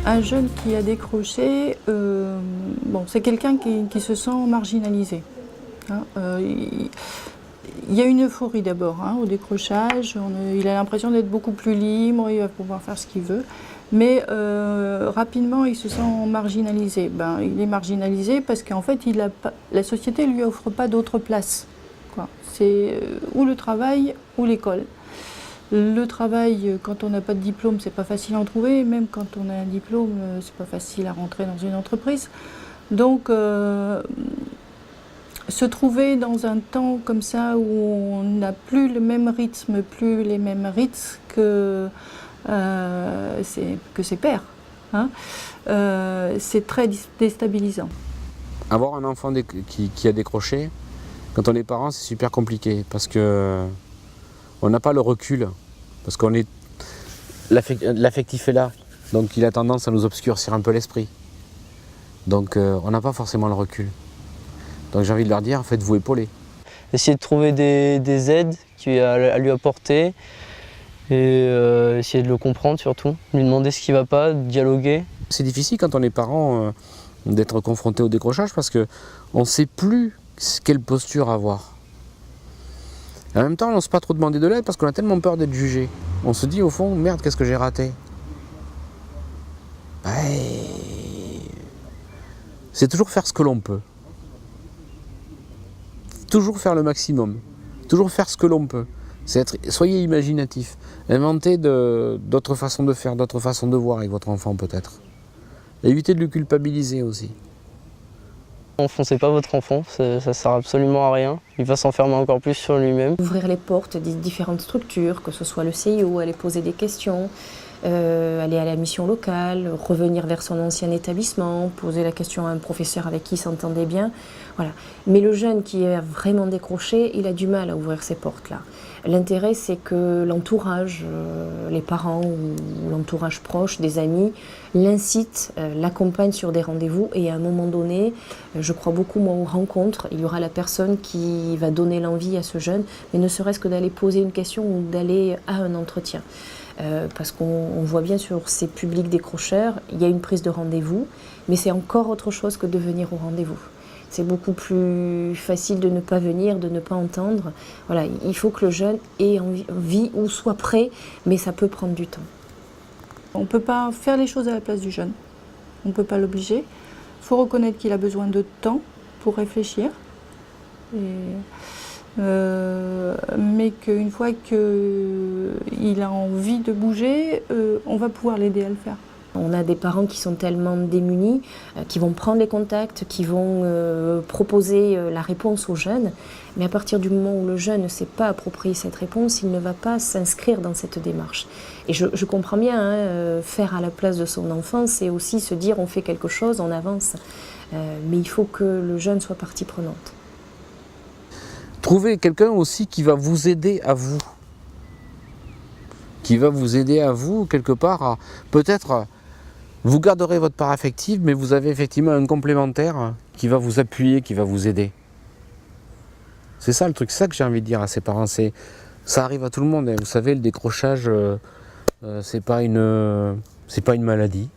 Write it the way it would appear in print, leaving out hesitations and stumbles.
Un jeune qui a décroché, bon, c'est quelqu'un qui se sent marginalisé. Hein. Il y a une euphorie d'abord au décrochage, il a l'impression d'être beaucoup plus libre, il va pouvoir faire ce qu'il veut, mais rapidement il se sent marginalisé. Ben, il est marginalisé parce qu'en fait la société ne lui offre pas d'autre place. C'est ou le travail ou l'école. Le travail, quand on n'a pas de diplôme, c'est pas facile à en trouver. Même quand on a un diplôme, c'est pas facile à rentrer dans une entreprise. Donc, se trouver dans un temps comme ça où on n'a plus le même rythme, plus les mêmes rythmes que ses pairs, hein, c'est très déstabilisant. Avoir un enfant qui a décroché, quand on est parent, c'est super compliqué parce que on n'a pas le recul, parce qu'on est l'affectif est là, donc il a tendance à nous obscurcir un peu l'esprit. Donc on n'a pas forcément le recul. Donc j'ai envie de leur dire, faites-vous épauler. Essayer de trouver des aides à lui apporter et essayer de le comprendre surtout, lui demander ce qui ne va pas, dialoguer. C'est difficile quand on est parent d'être confronté au décrochage parce qu'on ne sait plus quelle posture avoir. En même temps, on n'ose pas trop demander de l'aide parce qu'on a tellement peur d'être jugé. On se dit au fond, merde, qu'est-ce que j'ai raté? C'est toujours faire ce que l'on peut. Toujours faire le maximum. Toujours faire ce que l'on peut. Soyez imaginatif. Inventez d'autres façons de faire, d'autres façons de voir avec votre enfant peut-être. Évitez de le culpabiliser aussi. N'enfoncez pas votre enfant, ça ne sert absolument à rien. Il va s'enfermer encore plus sur lui-même. Ouvrir les portes des différentes structures, que ce soit le CIO, aller poser des questions, aller à la mission locale, revenir vers son ancien établissement, poser la question à un professeur avec qui il s'entendait bien. Voilà. Mais le jeune qui a vraiment décroché, il a du mal à ouvrir ces portes-là. L'intérêt, c'est que l'entourage, les parents ou l'entourage proche, des amis, l'incitent, l'accompagnent sur des rendez-vous et à un moment donné, je crois beaucoup moi aux rencontres, il y aura la personne qui va donner l'envie à ce jeune, mais ne serait-ce que d'aller poser une question ou d'aller à un entretien. Parce qu'on voit bien sur ces publics décrocheurs, il y a une prise de rendez-vous, mais c'est encore autre chose que de venir au rendez-vous. C'est beaucoup plus facile de ne pas venir, de ne pas entendre. Voilà, il faut que le jeune ait envie ou soit prêt, mais ça peut prendre du temps. On ne peut pas faire les choses à la place du jeune. On ne peut pas l'obliger. Il faut reconnaître qu'il a besoin de temps pour réfléchir. Mais qu'une fois qu'il a envie de bouger, on va pouvoir l'aider à le faire. On a des parents qui sont tellement démunis, qui vont prendre les contacts, qui vont proposer la réponse aux jeunes, mais à partir du moment où le jeune ne sait pas approprier cette réponse, il ne va pas s'inscrire dans cette démarche. Et je comprends bien, faire à la place de son enfant, c'est aussi se dire on fait quelque chose, on avance, mais il faut que le jeune soit partie prenante. Trouvez quelqu'un aussi qui va vous aider à vous. Qui va vous aider à vous, quelque part, à peut-être... Vous garderez votre part affective, mais vous avez effectivement un complémentaire qui va vous appuyer, qui va vous aider. C'est ça le truc, c'est ça que j'ai envie de dire à ses parents. Ça arrive à tout le monde. Vous savez, le décrochage, c'est pas une maladie.